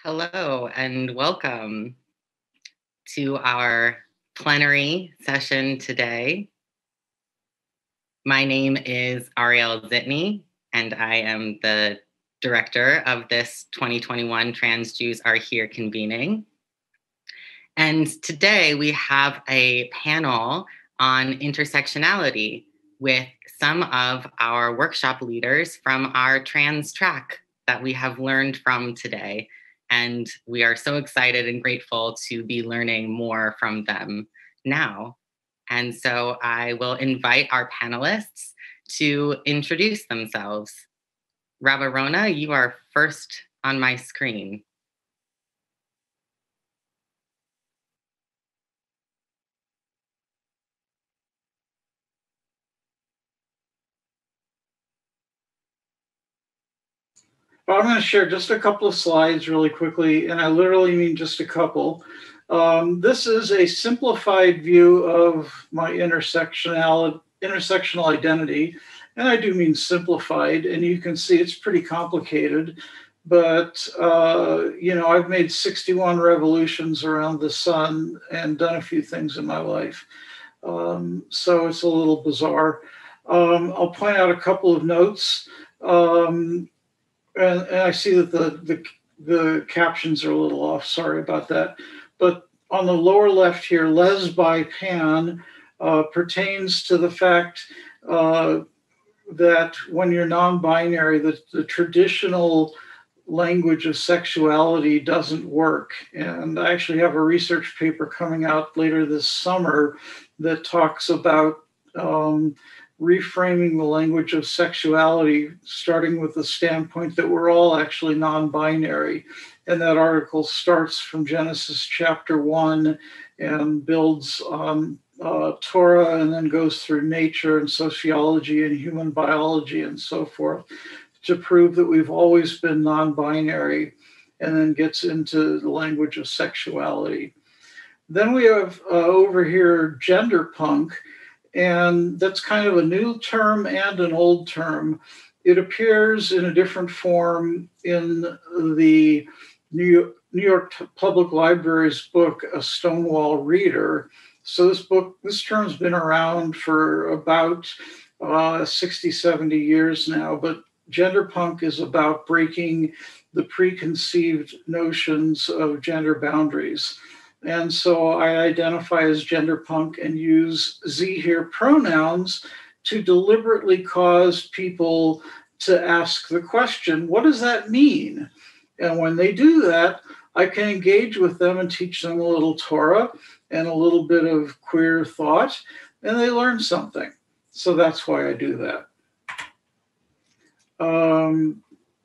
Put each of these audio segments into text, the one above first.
Hello and welcome to our plenary session today. My name is Ariel Zitny, and I am the director of this 2021 Trans Jews Are Here convening. And today we have a panel on intersectionality with some of our workshop leaders from our trans track that we have learned from today. And we are so excited and grateful to be learning more from them now. And so I will invite our panelists to introduce themselves. Rabbah Rona, you are first on my screen. I'm going to share just a couple of slides really quickly, and I literally mean just a couple. This is a simplified view of my intersectional identity, and I do mean simplified, and you can see it's pretty complicated, but I've made 61 revolutions around the sun and done a few things in my life. So it's a little bizarre. I'll point out a couple of notes. And I see that the captions are a little off. Sorry about that. But on the lower left here, les by pan pertains to the fact that when you're non-binary, the traditional language of sexuality doesn't work. And I actually have a research paper coming out later this summer that talks about reframing the language of sexuality, starting with the standpoint that we're all actually non-binary. And that article starts from Genesis chapter 1 and builds on Torah and then goes through nature and sociology and human biology and so forth to prove that we've always been non-binary, and then gets into the language of sexuality. Then we have over here gender punk. And that's kind of a new term and an old term. It appears in a different form in the New York Public Library's book, A Stonewall Reader. So this term's been around for about 60, 70 years now, but gender punk is about breaking the preconceived notions of gender boundaries. And so I identify as gender punk and use Z here pronouns to deliberately cause people to ask the question, what does that mean? And when they do that, I can engage with them and teach them a little Torah and a little bit of queer thought, and they learn something. So that's why I do that.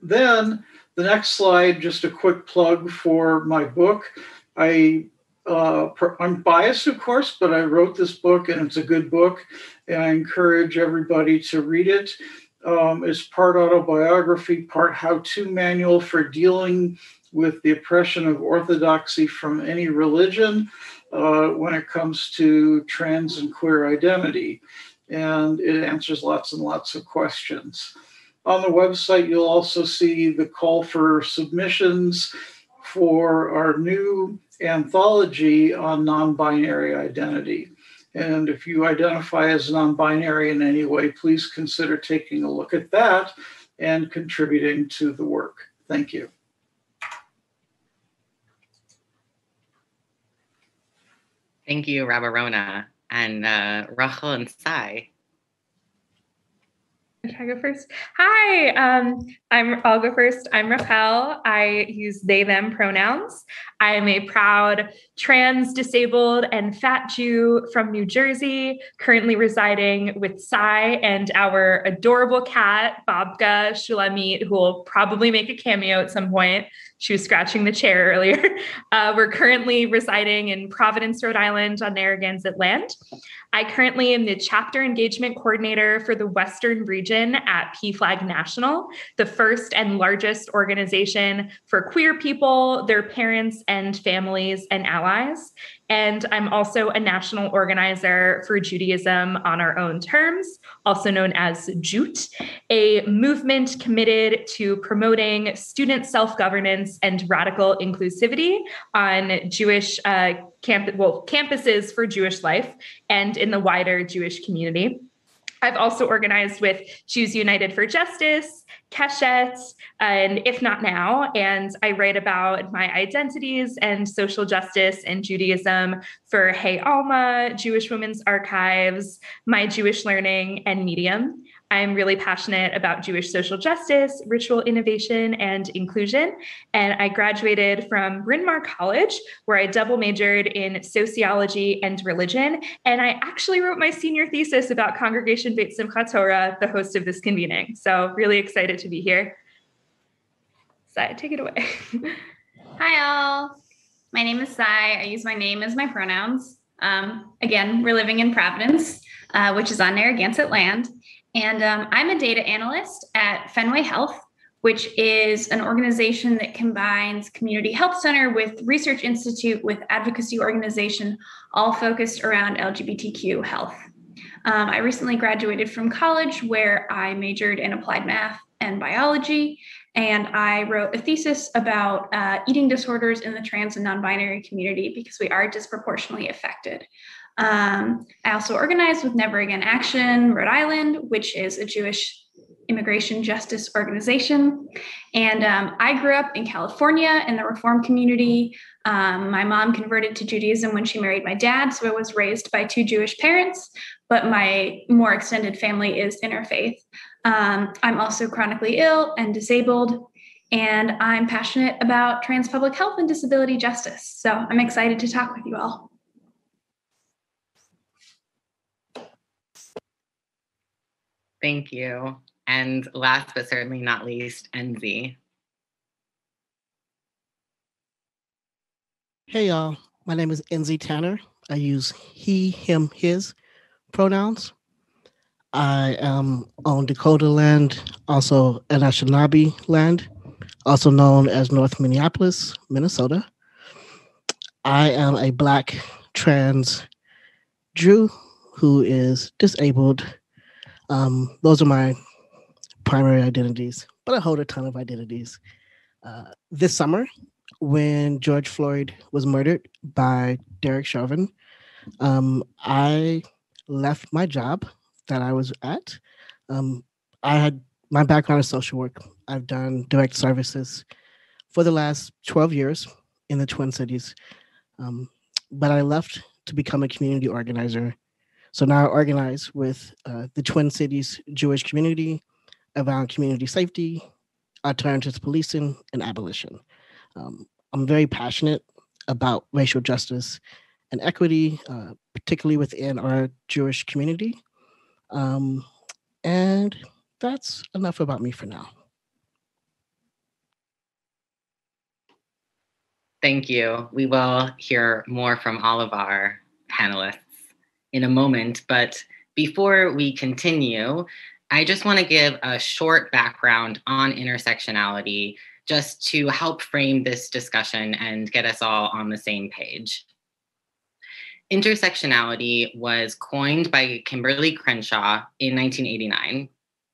Then the next slide, just a quick plug for my book. I'm biased, of course, but I wrote this book and it's a good book, and I encourage everybody to read it. It's part autobiography, part how-to manual for dealing with the oppression of orthodoxy from any religion when it comes to trans and queer identity. And it answers lots and lots of questions. On the website, you'll also see the call for submissions for our new anthology on non-binary identity. And if you identify as non-binary in any way, please consider taking a look at that and contributing to the work. Thank you. Thank you, Rabbah Rona. And Rakhel and Sy. Should I go first? Hi, I'll go first. I'm Rakhel. I use they, them pronouns. I am a proud trans, disabled, and fat Jew from New Jersey, currently residing with Sy and our adorable cat, Babka Shulamit, who will probably make a cameo at some point. She was scratching the chair earlier. We're currently residing in Providence, Rhode Island on Narragansett land. I currently am the chapter engagement coordinator for the Western region inclusion at PFLAG National, the first and largest organization for queer people, their parents and families and allies. And I'm also a national organizer for Judaism on Our Own Terms, also known as JUT, a movement committed to promoting student self-governance and radical inclusivity on Jewish campuses for Jewish life and in the wider Jewish community. I've also organized with Jews United for Justice, Keshet, and If Not Now, and I write about my identities and social justice and Judaism for Hey Alma, Jewish Women's Archives, My Jewish Learning, and Medium. I'm really passionate about Jewish social justice, ritual innovation, and inclusion. And I graduated from Bryn Mawr College, where I double majored in sociology and religion. And I actually wrote my senior thesis about Congregation Beit Simchat Torah, the host of this convening. So really excited to be here. Sy, take it away. Hi, all. My name is Sy. I use my name as my pronouns. Again, we're living in Providence, which is on Narragansett land. And I'm a data analyst at Fenway Health, which is an organization that combines community health center with research institute with advocacy organization, all focused around LGBTQ health. I recently graduated from college where I majored in applied math and biology, and I wrote a thesis about eating disorders in the trans and non-binary community because we are disproportionately affected. I also organized with Never Again Action, Rhode Island, which is a Jewish immigration justice organization. And I grew up in California in the Reform community. My mom converted to Judaism when she married my dad, so I was raised by two Jewish parents, but my more extended family is interfaith. I'm also chronically ill and disabled, and I'm passionate about trans public health and disability justice. So I'm excited to talk with you all. Thank you. And last but certainly not least, Enzi. Hey y'all, my name is Enzi Tanner. I use he, him, his pronouns. I am on Dakota land, also Anishinaabe land, also known as North Minneapolis, Minnesota. I am a Black trans Jew who is disabled. Those are my primary identities, but I hold a ton of identities. This summer, when George Floyd was murdered by Derek Chauvin, I left my job that I was at. My background is social work. I've done direct services for the last 12 years in the Twin Cities, but I left to become a community organizer. So now I organize with the Twin Cities Jewish community around community safety, alternative policing, and abolition. I'm very passionate about racial justice and equity, particularly within our Jewish community. And that's enough about me for now. Thank you. We will hear more from all of our panelists in a moment, but before we continue, I just want to give a short background on intersectionality just to help frame this discussion and get us all on the same page. Intersectionality was coined by Kimberly Crenshaw in 1989.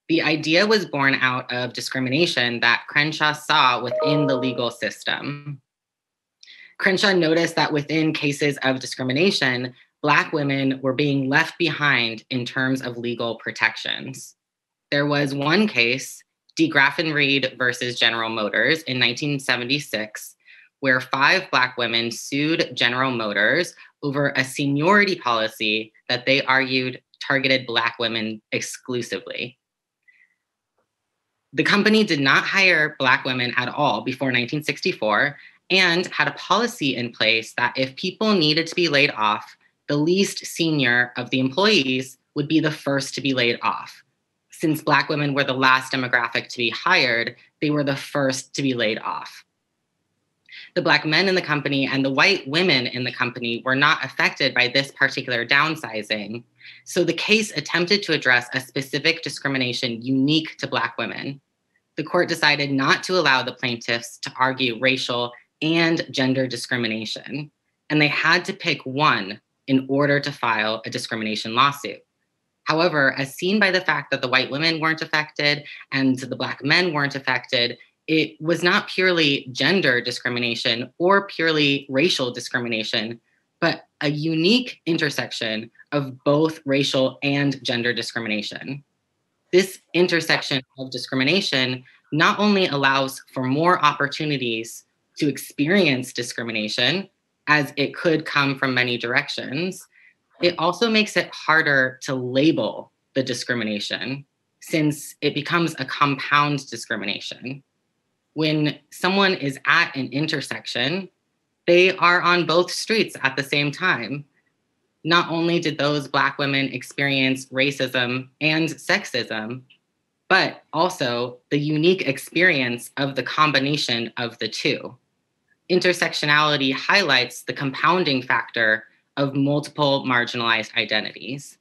The idea was born out of discrimination that Crenshaw saw within the legal system. Crenshaw noticed that within cases of discrimination, Black women were being left behind in terms of legal protections. There was one case, DeGraff and Reed versus General Motors in 1976, where 5 Black women sued General Motors over a seniority policy that they argued targeted Black women exclusively. The company did not hire Black women at all before 1964 and had a policy in place that if people needed to be laid off, the least senior of the employees would be the first to be laid off. Since Black women were the last demographic to be hired, they were the first to be laid off. The Black men in the company and the white women in the company were not affected by this particular downsizing. So the case attempted to address a specific discrimination unique to Black women. The court decided not to allow the plaintiffs to argue racial and gender discrimination, and they had to pick one in order to file a discrimination lawsuit. However, as seen by the fact that the white women weren't affected and the Black men weren't affected, it was not purely gender discrimination or purely racial discrimination, but a unique intersection of both racial and gender discrimination. This intersection of discrimination not only allows for more opportunities to experience discrimination, as it could come from many directions, it also makes it harder to label the discrimination since it becomes a compound discrimination. When someone is at an intersection, they are on both streets at the same time. Not only did those Black women experience racism and sexism, but also the unique experience of the combination of the two. Intersectionality highlights the compounding factor of multiple marginalized identities.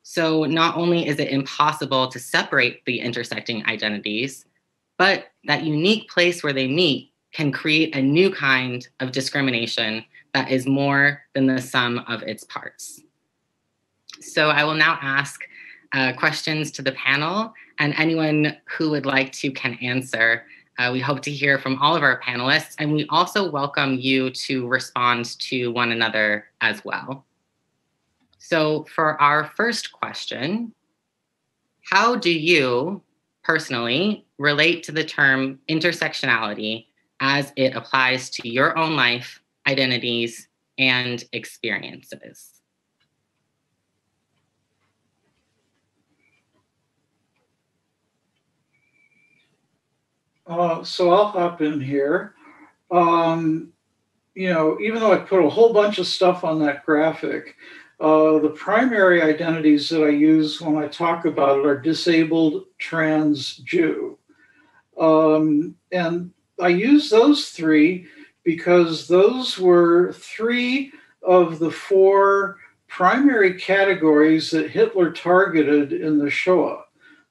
So not only is it impossible to separate the intersecting identities, but that unique place where they meet can create a new kind of discrimination that is more than the sum of its parts. So I will now ask questions to the panel, and anyone who would like to can answer. We hope to hear from all of our panelists, and we also welcome you to respond to one another as well. So for our first question, how do you personally relate to the term intersectionality as it applies to your own life, identities, and experiences? So I'll hop in here. Even though I put a whole bunch of stuff on that graphic, the primary identities that I use when I talk about it are disabled, trans, Jew. And I use those three because those were three of the four primary categories that Hitler targeted in the Shoah,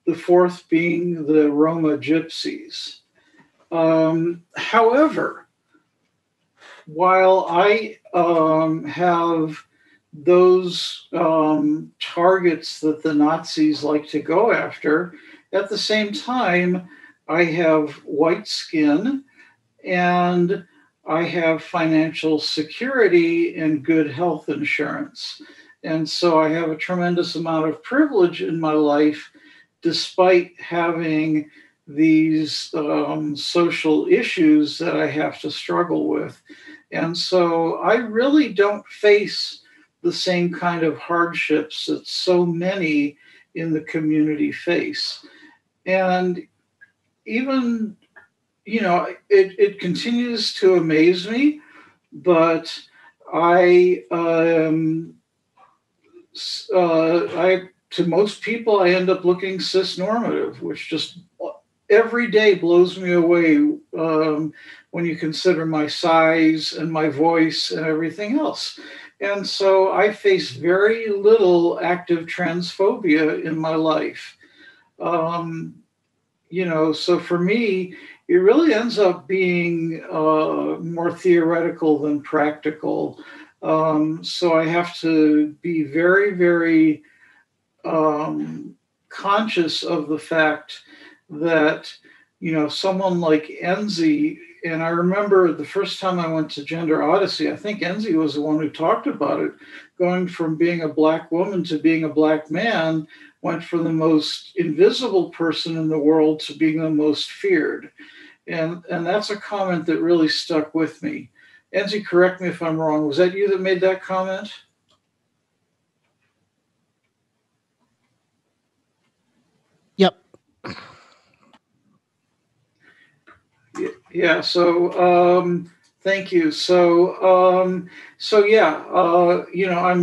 the fourth being the Roma gypsies. However, while I have those targets that the Nazis like to go after, at the same time, I have white skin and I have financial security and good health insurance. And so I have a tremendous amount of privilege in my life, despite having these social issues that I have to struggle with. And so I really don't face the same kind of hardships that so many in the community face. And even, it continues to amaze me, but I to most people, I end up looking cisnormative, which just every day blows me away when you consider my size and my voice and everything else. And so I face very little active transphobia in my life. So for me, it really ends up being more theoretical than practical. So I have to be very, very conscious of the fact that, someone like Enzi, and I remember the first time I went to Gender Odyssey, I think Enzi was the one who talked about it, going from being a Black woman to being a Black man, went from the most invisible person in the world to being the most feared. And that's a comment that really stuck with me. Enzi, correct me if I'm wrong. Was that you that made that comment? Yep. Yeah. So thank you. So I'm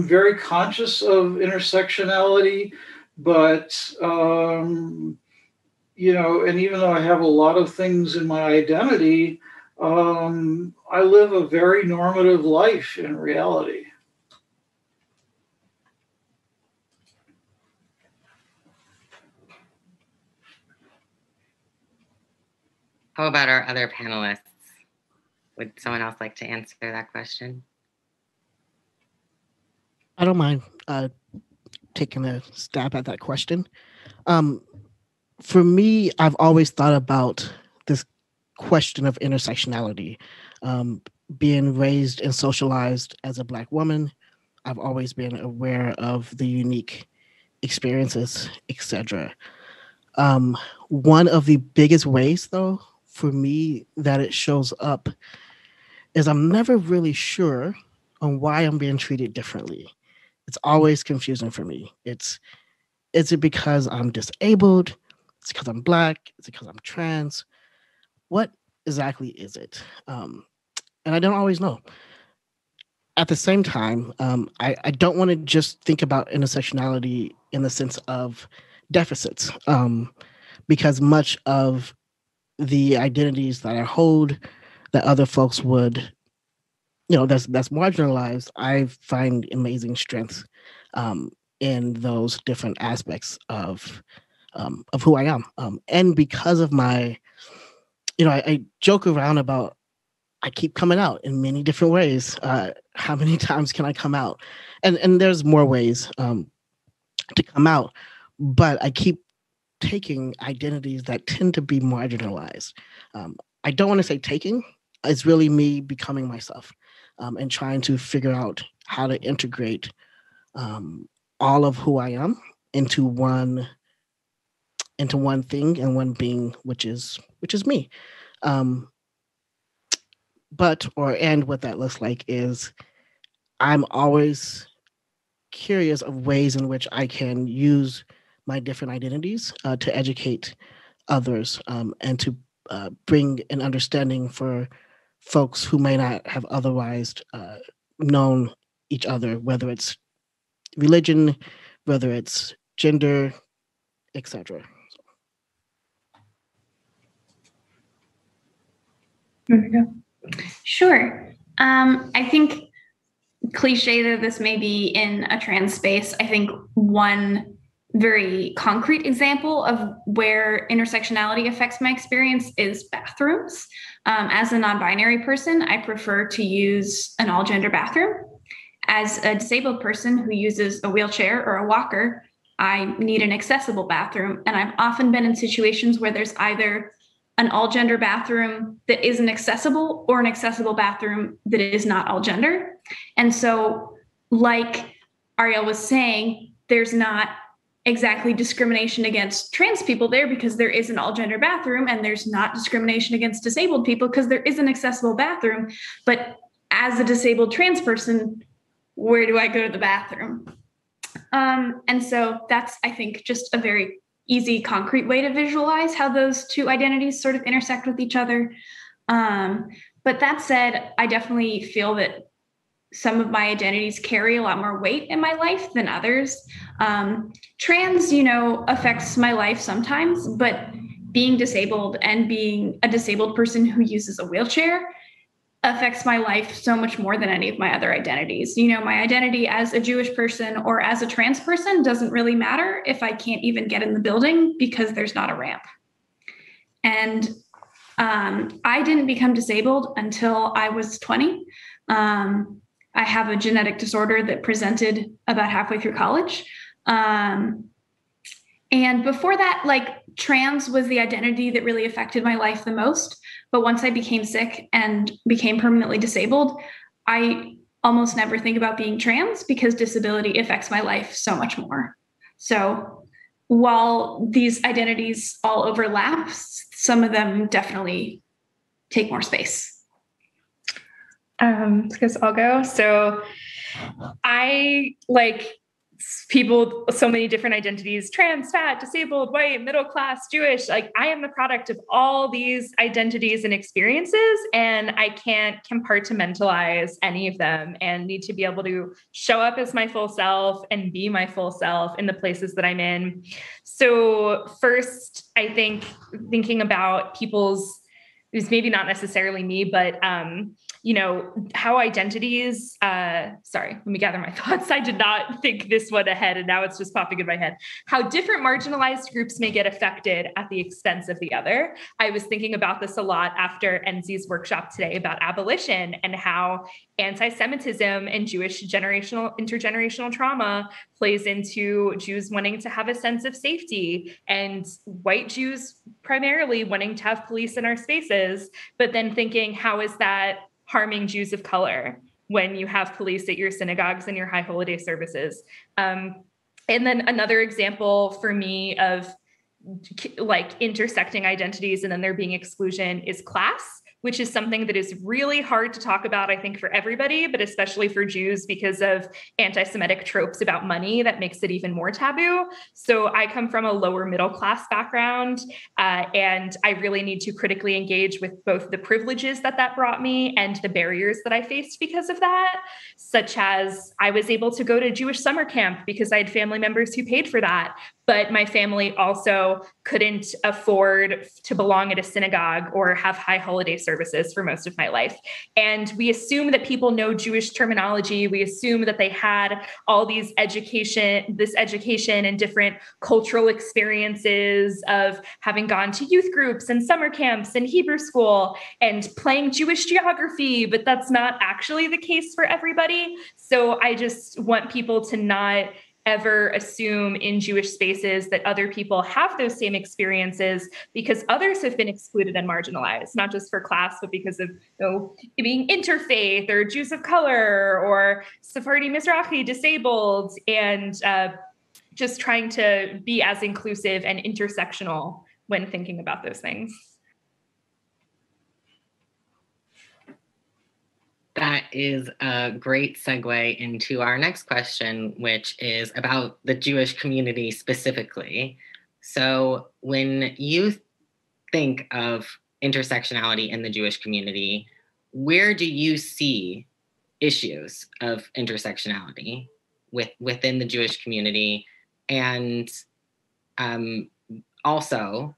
very conscious of intersectionality, but and even though I have a lot of things in my identity, I live a very normative life in reality. How about our other panelists? Would someone else like to answer that question? I don't mind taking a stab at that question. For me, I've always thought about this question of intersectionality. Being raised and socialized as a Black woman, I've always been aware of the unique experiences, etc. One of the biggest ways, though, for me that it shows up is I'm never really sure on why I'm being treated differently. It's always confusing for me. Is it because I'm disabled? Is it because I'm Black? Is it because I'm trans? What exactly is it? And I don't always know. At the same time, I don't want to just think about intersectionality in the sense of deficits, because much of the identities that I hold that other folks would, that's marginalized, I find amazing strength in those different aspects of who I am. And because of my, I joke around about I keep coming out in many different ways. How many times can I come out? And there's more ways to come out, but I keep taking identities that tend to be marginalized. I don't want to say taking, it's really me becoming myself and trying to figure out how to integrate all of who I am into one thing and one being, which is me. And what that looks like is I'm always curious of ways in which I can use my different identities to educate others and to bring an understanding for folks who may not have otherwise known each other, whether it's religion, whether it's gender, etc. Sure. I think cliche that this may be in a trans space, I think one very concrete example of where intersectionality affects my experience is bathrooms. As a non-binary person, I prefer to use an all-gender bathroom. As a disabled person who uses a wheelchair or a walker, I need an accessible bathroom. And I've often been in situations where there's either an all-gender bathroom that isn't accessible or an accessible bathroom that is not all-gender. And so, like Ariel was saying, there's not exactly discrimination against trans people there because there is an all-gender bathroom, and there's not discrimination against disabled people because there is an accessible bathroom. But as a disabled trans person, where do I go to the bathroom? And so that's, I think, just a very easy, concrete way to visualize how those two identities sort of intersect with each other. But that said, I definitely feel that some of my identities carry a lot more weight in my life than others. Trans, affects my life sometimes, but being disabled and being a disabled person who uses a wheelchair affects my life so much more than any of my other identities. My identity as a Jewish person or as a trans person doesn't really matter if I can't even get in the building because there's not a ramp. And I didn't become disabled until I was 20. I have a genetic disorder that presented about halfway through college. And before that, trans was the identity that really affected my life the most. But once I became sick and became permanently disabled, I almost never think about being trans because disability affects my life so much more. So while these identities all overlap, some of them definitely take more space. Because I'll go. So I people, so many different identities: trans, fat, disabled, white, middle class, Jewish. I am the product of all these identities and experiences, and I can't compartmentalize any of them and need to be able to show up as my full self and be my full self in the places that I'm in. So first, I think thinking about people's, it's maybe not necessarily me, but how identities, sorry, let me gather my thoughts. I did not think this one ahead, and now it's just popping in my head. How different marginalized groups may get affected at the expense of the other. I was thinking about this a lot after Enzi's workshop today about abolition and how anti-Semitism and Jewish intergenerational trauma plays into Jews wanting to have a sense of safety and white Jews primarily wanting to have police in our spaces, but then thinking, how is that harming Jews of color when you have police at your synagogues and your high holiday services? And then another example for me of like intersecting identities and then there being exclusion is class, which is something that is really hard to talk about, I think, for everybody, but especially for Jews because of anti-Semitic tropes about money that makes it even more taboo. So I come from a lower middle class background, and I really need to critically engage with both the privileges that brought me and the barriers that I faced because of that, such as I was able to go to Jewish summer camp because I had family members who paid for that. But my family also couldn't afford to belong at a synagogue or have high holiday services for most of my life. And we assume that people know Jewish terminology. We assume that they had all this education and different cultural experiences of having gone to youth groups and summer camps and Hebrew school and playing Jewish geography, but that's not actually the case for everybody. So I just want people to not ever assume in Jewish spaces that other people have those same experiences because others have been excluded and marginalized, not just for class, but because of being interfaith or Jews of color or Sephardi Mizrahi disabled, and just trying to be as inclusive and intersectional when thinking about those things. That is a great segue into our next question, which is about the Jewish community specifically. So when you think of intersectionality in the Jewish community, where do you see issues of intersectionality within the Jewish community, and also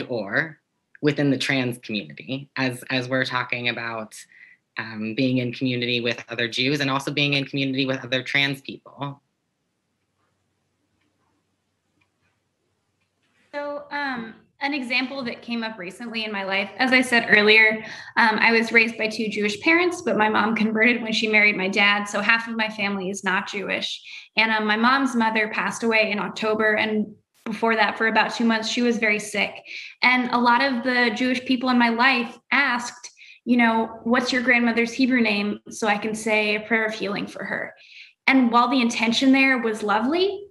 or within the trans community, as we're talking about being in community with other Jews and also being in community with other trans people? So an example that came up recently in my life, as I said earlier, I was raised by two Jewish parents, but my mom converted when she married my dad. So half of my family is not Jewish. And my mom's mother passed away in October. And before that, for about 2 months, she was very sick. And a lot of the Jewish people in my life asked, what's your grandmother's Hebrew name so I can say a prayer of healing for her? And while the intention there was lovely,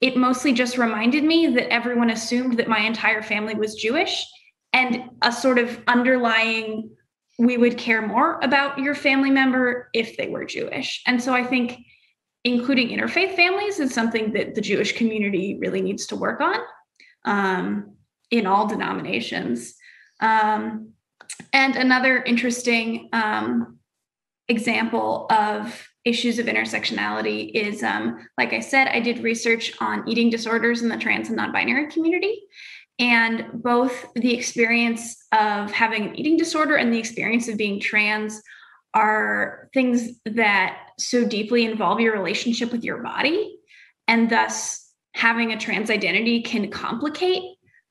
it mostly just reminded me that everyone assumed that my entire family was Jewish, and a sort of underlying, we would care more about your family member if they were Jewish. And so I think including interfaith families is something that the Jewish community really needs to work on in all denominations. And another interesting example of issues of intersectionality is, like I said, I did research on eating disorders in the trans and non-binary community. And both the experience of having an eating disorder and the experience of being trans are things that so deeply involve your relationship with your body. And thus, having a trans identity can complicate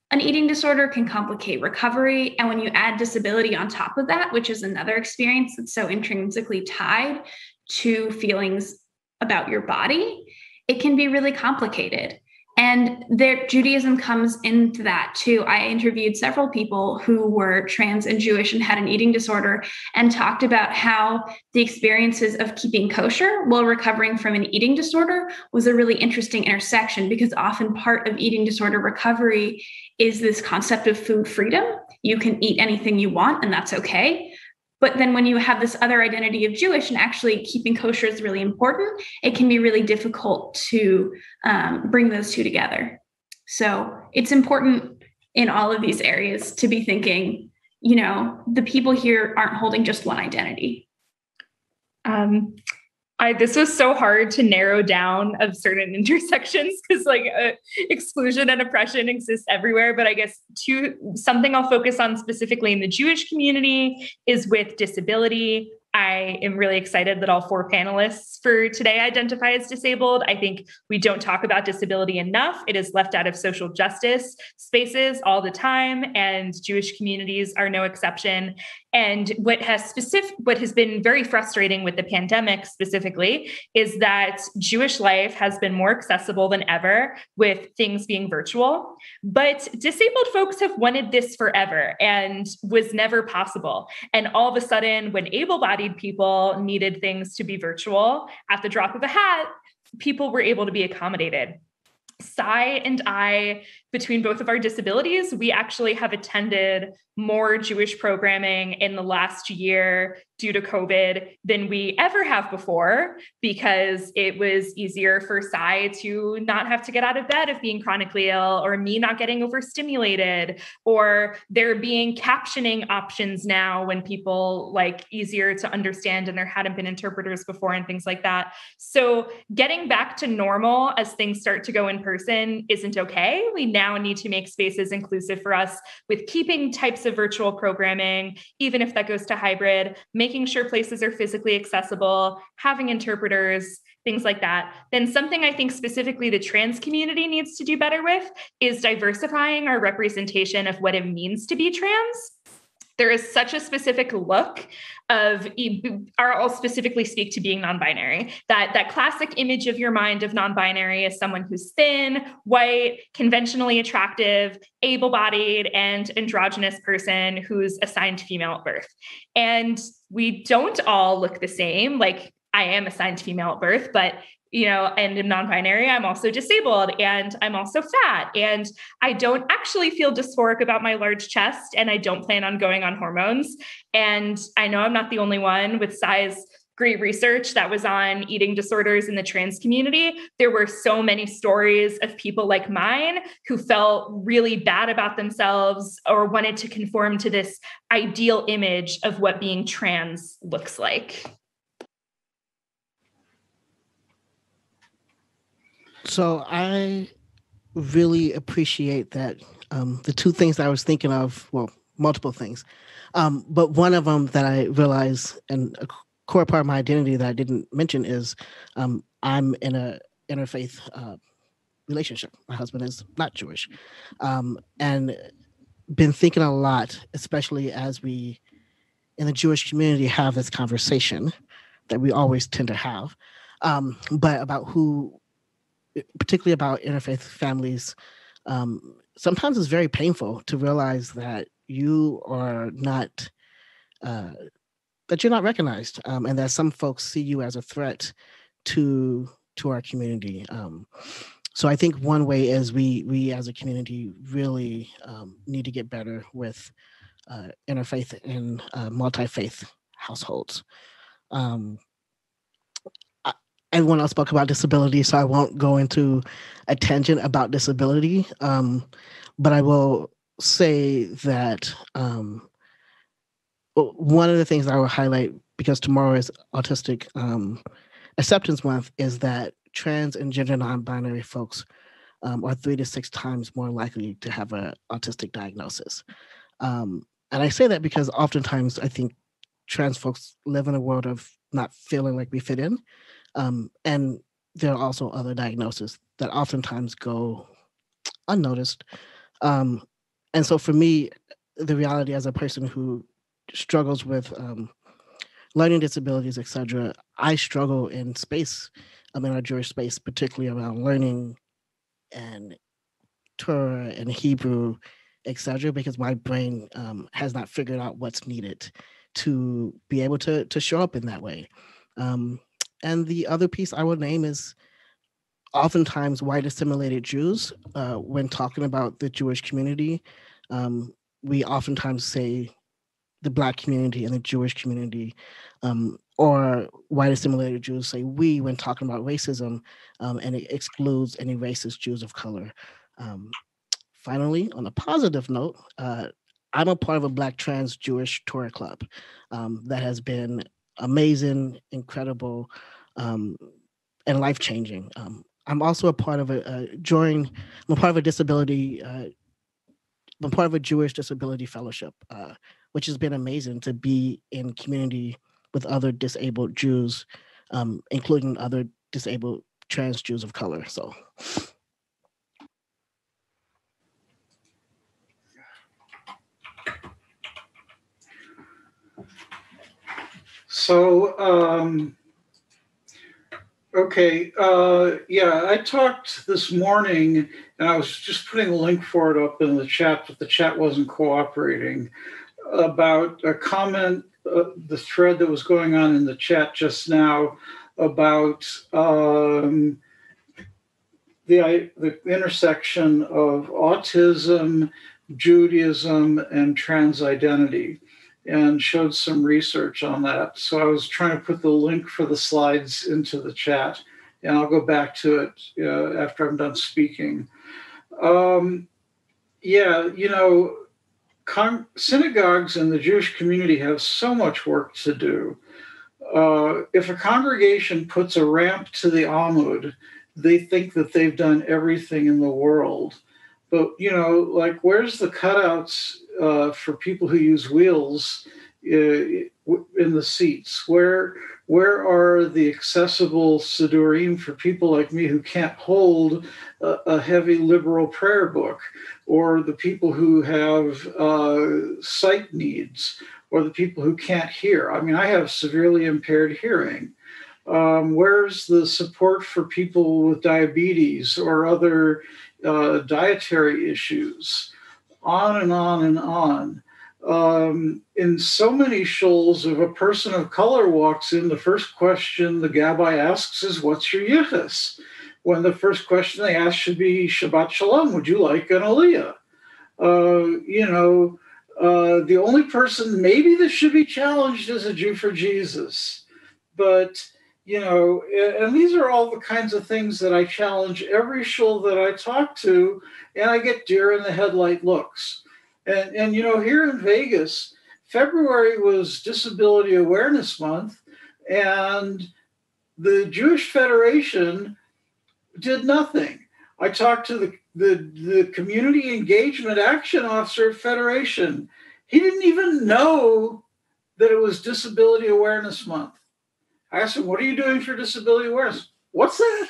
an eating disorder, can complicate recovery. And when you add disability on top of that, which is another experience that's so intrinsically tied to feelings about your body, it can be really complicated. And Judaism comes into that too. I interviewed several people who were trans and Jewish and had an eating disorder and talked about how the experiences of keeping kosher while recovering from an eating disorder was a really interesting intersection, because often part of eating disorder recovery is this concept of food freedom. You can eat anything you want and that's okay. But then when you have this other identity of Jewish and actually keeping kosher is really important, it can be really difficult to bring those two together. So it's important in all of these areas to be thinking, the people here aren't holding just one identity. This was so hard to narrow down of certain intersections because exclusion and oppression exist everywhere. But I guess something I'll focus on specifically in the Jewish community is with disability. I am really excited that all 4 panelists for today identify as disabled. I think we don't talk about disability enough. It is left out of social justice spaces all the time, and Jewish communities are no exception. And what has been very frustrating with the pandemic specifically is that Jewish life has been more accessible than ever with things being virtual. But disabled folks have wanted this forever and was never possible. And all of a sudden, when able-bodied people needed things to be virtual, at the drop of a hat, people were able to be accommodated. Sy and I, between both of our disabilities, we actually have attended more Jewish programming in the last year due to COVID than we ever have before, because it was easier for Sy to not have to get out of bed if being chronically ill, or me not getting overstimulated, or there being captioning options now when people easier to understand and there hadn't been interpreters before and things like that. So getting back to normal as things start to go in person isn't okay. We now need to make spaces inclusive for us with keeping types of virtual programming, even if that goes to hybrid, making sure places are physically accessible, having interpreters, things like that. Then something I think specifically the trans community needs to do better with is diversifying our representation of what it means to be trans. There is such a specific look of, I'll specifically speak to being non-binary, that classic image of your mind of non-binary is someone who's thin, white, conventionally attractive, able-bodied, and androgynous person who's assigned female at birth. And we don't all look the same. I am assigned female at birth, but and in non-binary, I'm also disabled and I'm also fat. And I don't actually feel dysphoric about my large chest, and I don't plan on going on hormones. And I know I'm not the only one with Sy's great research that was on eating disorders in the trans community. There were so many stories of people like mine who felt really bad about themselves or wanted to conform to this ideal image of what being trans looks like. So I really appreciate that. The 2 things that I was thinking of, well, multiple things, but one of them that I realized, and a core part of my identity that I didn't mention, is I'm in a interfaith relationship. My husband is not Jewish, and been thinking a lot, especially as we in the Jewish community have this conversation that we always tend to have, but about particularly about interfaith families, sometimes it's very painful to realize that you are not, that you're not recognized, and that some folks see you as a threat to our community. So I think one way is we as a community really need to get better with interfaith and multi-faith households. Everyone else spoke about disability, so I won't go into a tangent about disability, but I will say that one of the things that I will highlight, because tomorrow is Autistic Acceptance Month, is that trans and gender non-binary folks are 3 to 6 times more likely to have an autistic diagnosis. And I say that because oftentimes I think trans folks live in a world of not feeling like we fit in. And there are also other diagnoses that oftentimes go unnoticed. And so for me, the reality as a person who struggles with learning disabilities, et cetera, I struggle in space, in our Jewish space, particularly around learning and Torah and Hebrew, et cetera, because my brain has not figured out what's needed to be able to show up in that way. And the other piece I would name is oftentimes white assimilated Jews. When talking about the Jewish community, we oftentimes say the Black community and the Jewish community, or white assimilated Jews say we when talking about racism, and it excludes any racist Jews of color. Finally, on a positive note, I'm a part of a Black trans Jewish Torah club that has been amazing, incredible, and life-changing. I'm also a part of I'm a part of a disability, I'm part of a Jewish disability fellowship, which has been amazing to be in community with other disabled Jews, including other disabled trans Jews of color. Okay, yeah, I talked this morning, and I was just putting a link for it up in the chat, but the chat wasn't cooperating, about a comment, the thread that was going on in the chat just now about the intersection of autism, Judaism, and trans identity, and showed some research on that. So I was trying to put the link for the slides into the chat, and I'll go back to it after I'm done speaking. Synagogues and the Jewish community have so much work to do. If a congregation puts a ramp to the Amud, they think that they've done everything in the world. But, where's the cutouts for people who use wheels in the seats? Where are the accessible Sidurim for people like me who can't hold a heavy liberal prayer book, or the people who have sight needs, or the people who can't hear? I mean, I have severely impaired hearing. Where's the support for people with diabetes or other dietary issues? On and on and on. In so many shuls, if a person of color walks in, the first question the gabbai asks is, what's your yichus? When the first question they ask should be, Shabbat Shalom, would you like an aliyah? The only person maybe that should be challenged is a Jew for Jesus. But, and these are all the kinds of things that I challenge every shul that I talk to, and I get deer in the headlight looks. And here in Vegas, February was Disability Awareness Month, and the Jewish Federation did nothing. I talked to the Community Engagement Action Officer at Federation. He didn't even know that it was Disability Awareness Month. I asked him, what are you doing for disability awareness? What's that?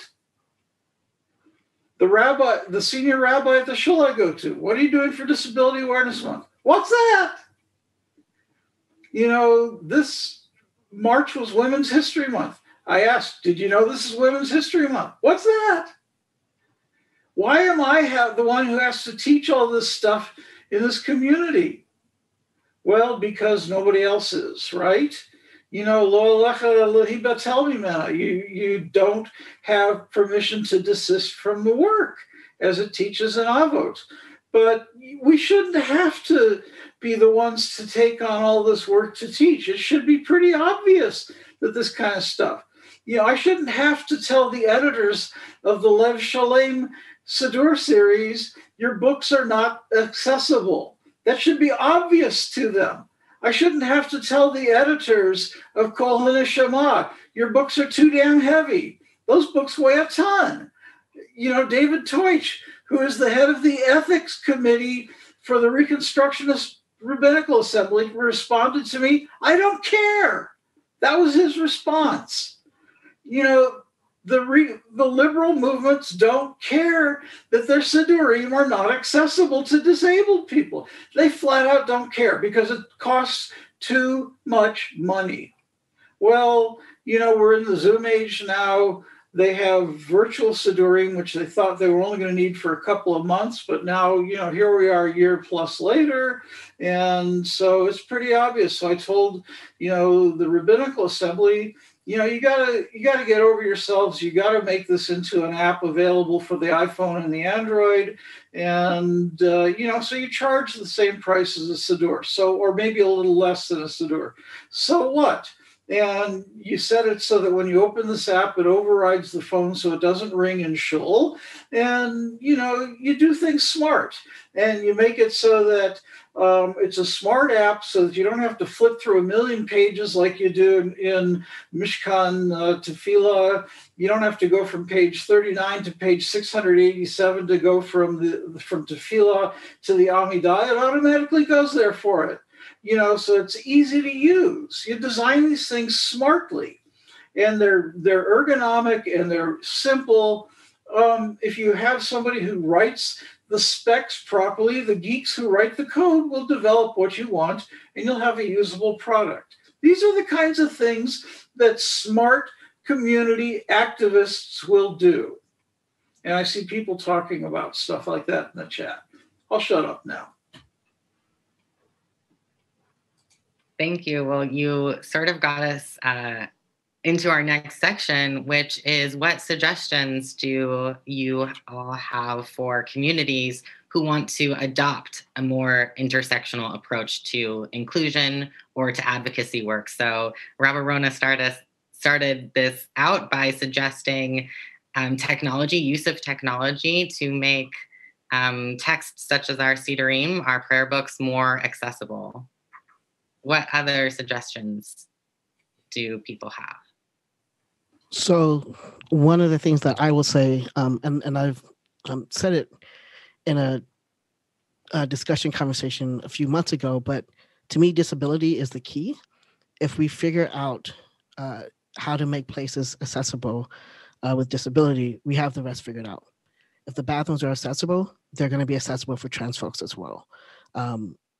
The senior rabbi at the shul I go to, what are you doing for Disability Awareness Month? What's that? This March was Women's History Month. I asked, did you know this is Women's History Month? What's that? Why am I the one who has to teach all this stuff in this community? Well, because nobody else is, right? You don't have permission to desist from the work, as it teaches in Avot. But we shouldn't have to be the ones to take on all this work to teach. It should be pretty obvious that this kind of stuff. I shouldn't have to tell the editors of the Lev Shalem Siddur series, your books are not accessible. That should be obvious to them. I shouldn't have to tell the editors of Kol HaNeshama, your books are too damn heavy. Those books weigh a ton. David Teutsch, who is the head of the ethics committee for the Reconstructionist Rabbinical Assembly, responded to me, I don't care. That was his response. The liberal movements don't care that their Sidurim are not accessible to disabled people. They flat out don't care because it costs too much money. Well, we're in the Zoom age now. They have virtual Sidurim, which they thought they were only going to need for a couple of months. But now, here we are a year plus later. And so it's pretty obvious. So I told, the Rabbinical Assembly, you gotta get over yourselves. You gotta make this into an app available for the iPhone and the Android, and so you charge the same price as a Siddur, or maybe a little less than a Siddur. So what? and you set it so that when you open this app, it overrides the phone so it doesn't ring in shul. And, you do things smart, and you make it so that it's a smart app so that you don't have to flip through a million pages like you do in Mishkan Tefillah. You don't have to go from page 39 to page 687 to go from Tefillah to the Amidah. It automatically goes there for it. So it's easy to use. You design these things smartly, and they're ergonomic and they're simple. If you have somebody who writes the specs properly, the geeks who write the code will develop what you want, and you'll have a usable product. These are the kinds of things that smart community activists will do. And I see people talking about stuff like that in the chat. I'll shut up now. Thank you. Well, you sort of got us into our next section, which is what suggestions do you all have for communities who want to adopt a more intersectional approach to inclusion or to advocacy work? So Rabbah Rona started this out by suggesting use of technology to make texts such as our Sidurim, our prayer books, more accessible. What other suggestions do people have? So one of the things that I will say, and I've said it in a discussion conversation a few months ago, but to me, disability is the key. If we figure out how to make places accessible with disability, we have the rest figured out. If the bathrooms are accessible, they're going to be accessible for trans folks as well.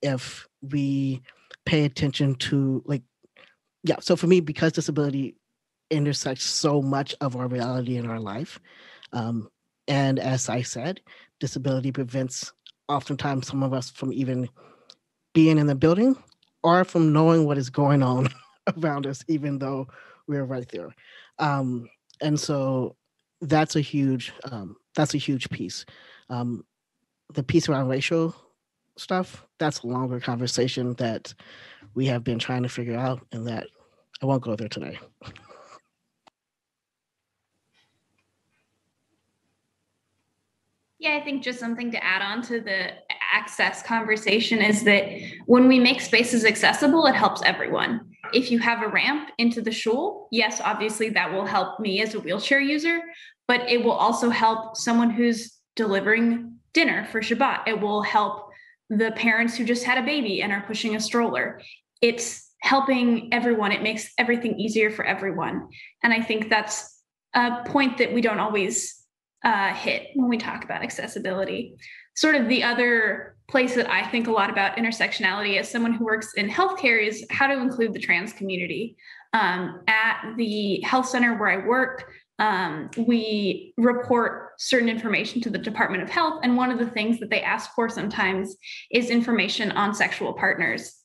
If we pay attention to so for me, because disability intersects so much of our reality in our life, and as I said, disability prevents oftentimes some of us from even being in the building or from knowing what is going on around us, even though we're right there. And so that's a huge piece. The piece around racial stuff, that's a longer conversation that we have been trying to figure out, and that I won't go there today. Yeah, I think just something to add on to the access conversation is that when we make spaces accessible, it helps everyone. If you have a ramp into the shul, yes, obviously that will help me as a wheelchair user, but it will also help someone who's delivering dinner for Shabbat. It will help the parents who just had a baby and are pushing a stroller. It's helping everyone. It makes everything easier for everyone. And I think that's a point that we don't always hit when we talk about accessibility. Sort of the other place that I think a lot about intersectionality as someone who works in healthcare is how to include the trans community. At the health center where I work, we report certain information to the Department of Health. And one of the things that they ask for sometimes is information on sexual partners.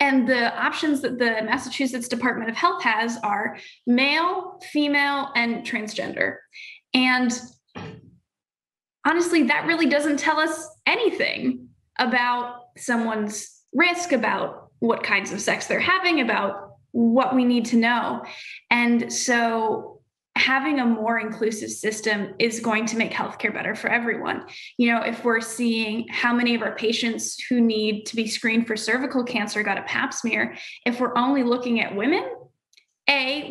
And the options that the Massachusetts Department of Health has are male, female, and transgender. And honestly, that really doesn't tell us anything about someone's risk, about what kinds of sex they're having, about what we need to know. And so having a more inclusive system is going to make healthcare better for everyone. If we're seeing how many of our patients who need to be screened for cervical cancer got a pap smear, if we're only looking at women,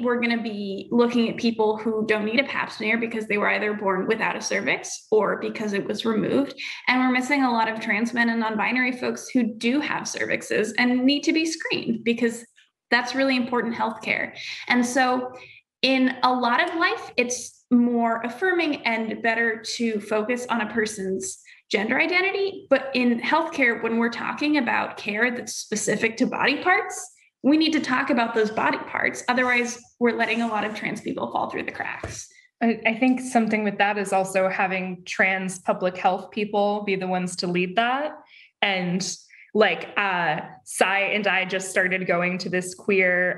we're going to be looking at people who don't need a pap smear because they were either born without a cervix or because it was removed. And we're missing a lot of trans men and non-binary folks who do have cervixes and need to be screened because that's really important healthcare. And so in a lot of life, it's more affirming and better to focus on a person's gender identity. But in healthcare, when we're talking about care that's specific to body parts, we need to talk about those body parts. Otherwise, we're letting a lot of trans people fall through the cracks. I think something with that is also having trans public health people be the ones to lead that. And like Sy and I just started going to this queer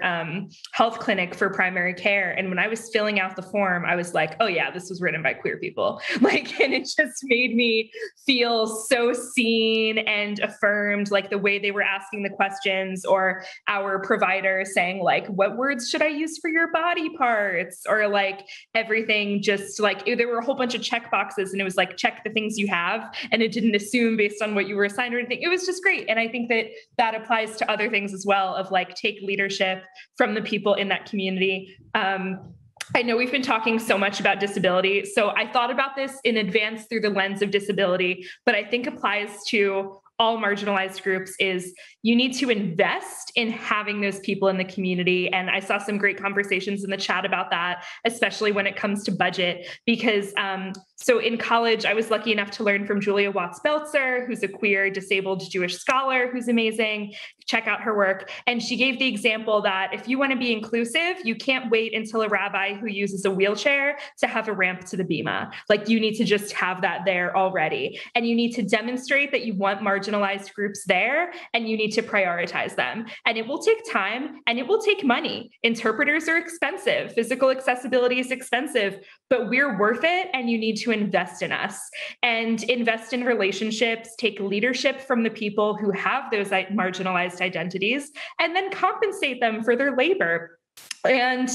health clinic for primary care. And when I was filling out the form, I was like, oh yeah, this was written by queer people. Like, and it just made me feel so seen and affirmed, like the way they were asking the questions, or our provider saying like, what words should I use for your body parts? Or like everything, just like there were a whole bunch of check boxes, and it was like, check the things you have. And it didn't assume based on what you were assigned or anything. It was just great. And I think that that applies to other things as well, of like, take leadership from the people in that community. I know we've been talking so much about disability, so I thought about this in advance through the lens of disability, but I think applies to all marginalized groups, is you need to invest in having those people in the community. And I saw some great conversations in the chat about that, especially when it comes to budget, because so in college, I was lucky enough to learn from Julia Watts-Belzer, who's a queer disabled Jewish scholar who's amazing. Check out her work. And she gave the example that if you want to be inclusive, you can't wait until a rabbi who uses a wheelchair to have a ramp to the bima. Like, you need to just have that there already. And you need to demonstrate that you want marginalized groups there, and you need to prioritize them. And it will take time and it will take money. Interpreters are expensive. Physical accessibility is expensive, but we're worth it. And you need to invest in us and invest in relationships, take leadership from the people who have those marginalized identities, and then compensate them for their labor. And,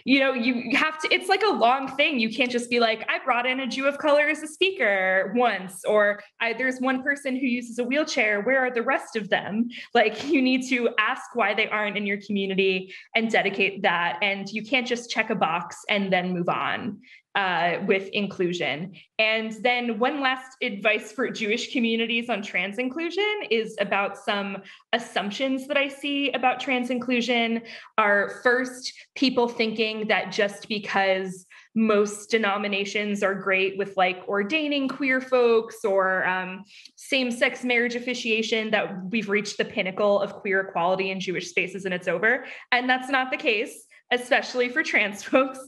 you know, you have to, it's like a long thing. You can't just be like, I brought in a Jew of color as a speaker once, or there's one person who uses a wheelchair. Where are the rest of them? Like, you need to ask why they aren't in your community and dedicate that. And you can't just check a box and then move on with inclusion. And then one last advice for Jewish communities on trans inclusion is about some assumptions that I see about trans inclusion. Are first, people thinking that just because most denominations are great with like ordaining queer folks or same-sex marriage officiation, that we've reached the pinnacle of queer equality in Jewish spaces and it's over. And that's not the case, especially for trans folks.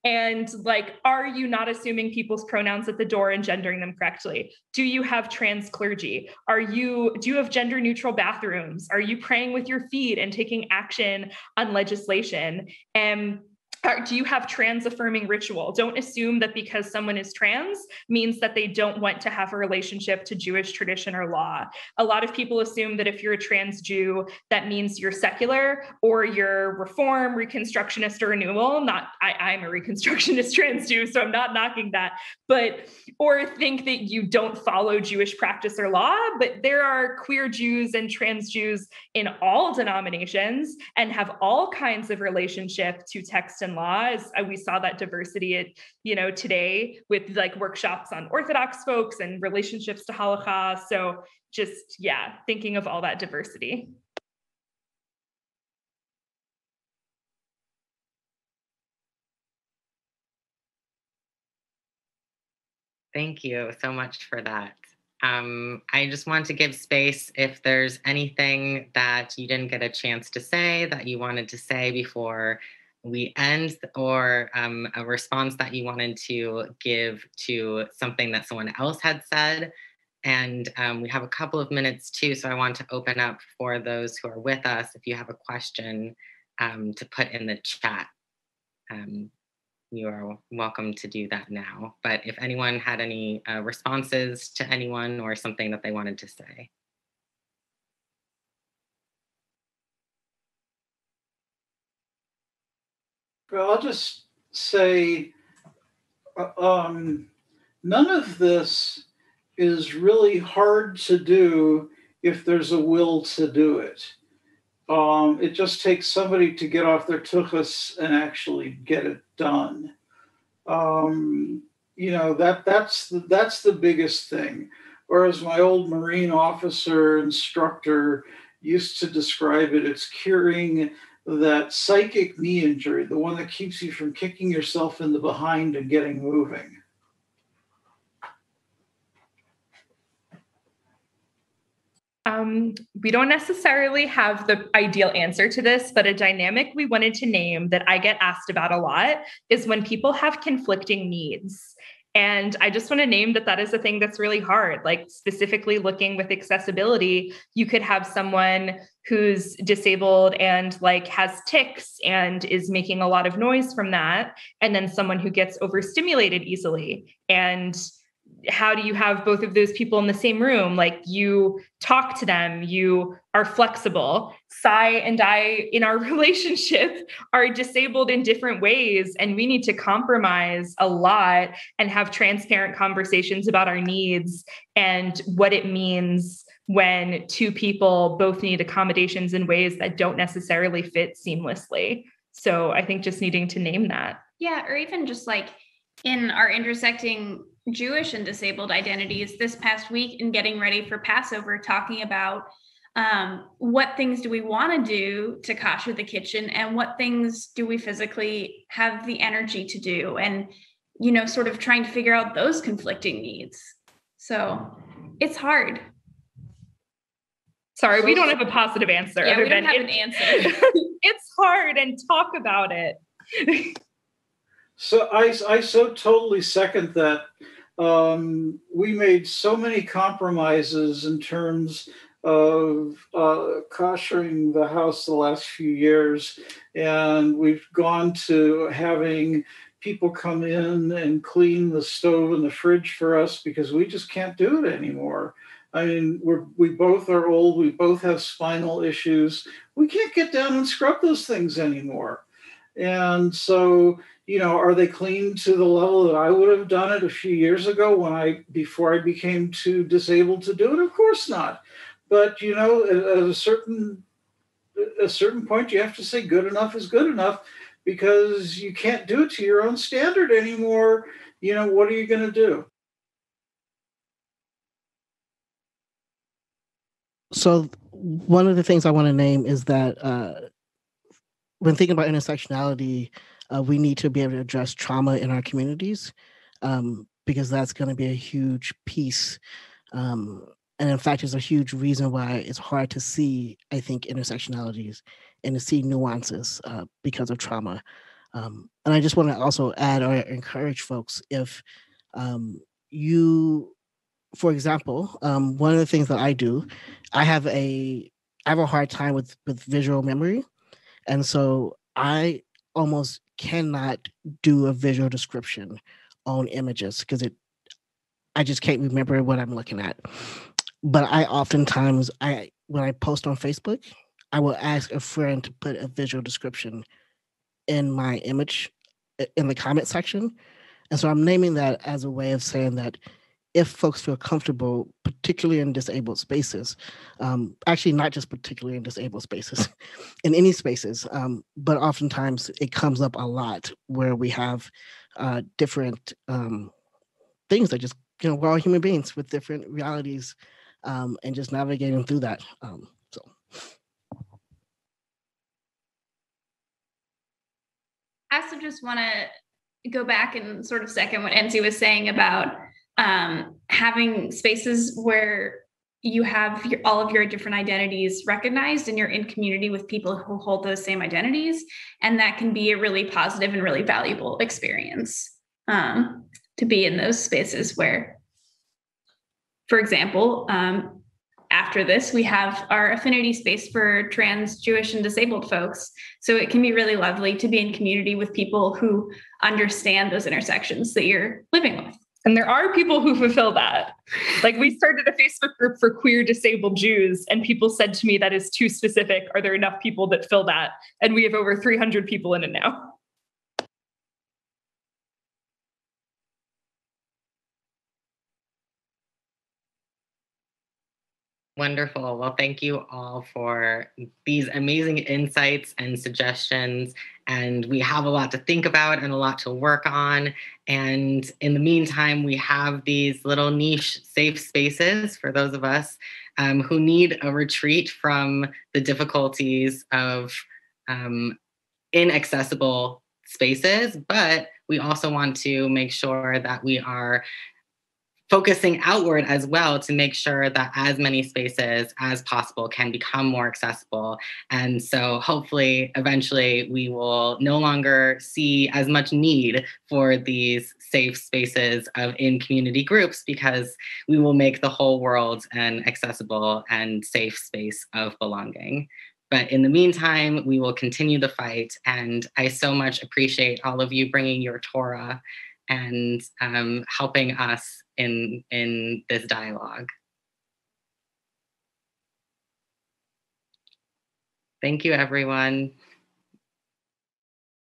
And like, are you not assuming people's pronouns at the door and gendering them correctly? Do you have trans clergy? Do you have gender neutral bathrooms? Are you praying with your feet and taking action on legislation? And do you have trans affirming ritual? Don't assume that because someone is trans means that they don't want to have a relationship to Jewish tradition or law. A lot of people assume that if you're a trans Jew, that means you're secular or you're reform, reconstructionist, or renewal. I'm a reconstructionist trans Jew, so I'm not knocking that, or think that you don't follow Jewish practice or law. But there are queer Jews and trans Jews in all denominations and have all kinds of relationship to text and laws. We saw that diversity today with like workshops on Orthodox folks and relationships to Halacha. So just, thinking of all that diversity. Thank you so much for that. I just want to give space if there's anything that you didn't get a chance to say that you wanted to say before we end, or a response that you wanted to give to something that someone else had said. And we have a couple of minutes too, so I want to open up for those who are with us. If you have a question to put in the chat, you are welcome to do that now. But if anyone had any responses to anyone or something that they wanted to say. Well, I'll just say none of this is really hard to do if there's a will to do it. It just takes somebody to get off their tuchus and actually get it done. That's the biggest thing. Or as my old Marine officer instructor used to describe it, it's curing that psychic knee injury, the one that keeps you from kicking yourself in the behind and getting moving. We don't necessarily have the ideal answer to this, but a dynamic we wanted to name that I get asked about a lot is when people have conflicting needs. And I just want to name that is a thing that's really hard. Like specifically looking with accessibility, you could have someone who's disabled and like has tics and is making a lot of noise from that. And then someone who gets overstimulated easily. And how do you have both of those people in the same room? Like you talk to them, you are flexible. Sy and I, in our relationship, are disabled in different ways, and we need to compromise a lot and have transparent conversations about our needs and what it means when two people both need accommodations in ways that don't necessarily fit seamlessly. So I think just needing to name that. Yeah, or even just like in our intersecting Jewish and disabled identities this past week in getting ready for Passover, talking about what things do we want to do to kosher the kitchen and what things do we physically have the energy to do, and, you know, sort of trying to figure out those conflicting needs. So it's hard. Sorry, we don't have a positive answer. Yeah, we don't have an answer. It's hard, and talk about it. So I so totally second that. We made so many compromises in terms of koshering the house the last few years, and we've gone to having people come in and clean the stove and the fridge for us because we just can't do it anymore. I mean, we both are old, we both have spinal issues. We can't get down and scrub those things anymore. And so, you know, are they clean to the level that I would have done it a few years ago before I became too disabled to do it? Of course not. But, you know, at a certain point, you have to say good enough is good enough, because you can't do it to your own standard anymore. You know, what are you going to do? So one of the things I want to name is that when thinking about intersectionality, we need to be able to address trauma in our communities, because that's going to be a huge piece. And in fact, it's a huge reason why it's hard to see, I think, intersectionalities and to see nuances because of trauma. And I just want to also add or encourage folks, if you, for example, one of the things that I do, I have a hard time with visual memory. And so I almost cannot do a visual description on images because I just can't remember what I'm looking at. But I oftentimes, when I post on Facebook, I will ask a friend to put a visual description in my image in the comment section. And so I'm naming that as a way of saying that if folks feel comfortable, particularly in disabled spaces, actually not just particularly in disabled spaces, in any spaces, but oftentimes it comes up a lot where we have different things that just, you know, we're all human beings with different realities, and just navigating through that. So. I also just want to go back and sort of second what Enzi was saying about having spaces where you have all of your different identities recognized and you're in community with people who hold those same identities. And that can be a really positive and really valuable experience to be in those spaces where, for example, after this, we have our affinity space for trans, Jewish, and disabled folks. So it can be really lovely to be in community with people who understand those intersections that you're living with. And there are people who fulfill that. Like, we started a Facebook group for queer disabled Jews, and people said to me, that is too specific. Are there enough people that fill that? And we have over 300 people in it now. Wonderful. Well, thank you all for these amazing insights and suggestions. And we have a lot to think about and a lot to work on. And in the meantime, we have these little niche safe spaces for those of us who need a retreat from the difficulties of inaccessible spaces. But we also want to make sure that we are focusing outward as well to make sure that as many spaces as possible can become more accessible. And so hopefully, eventually, we will no longer see as much need for these safe spaces in community groups, because we will make the whole world an accessible and safe space of belonging. But in the meantime, we will continue the fight. And I so much appreciate all of you bringing your Torah and helping us in this dialogue. Thank you, everyone.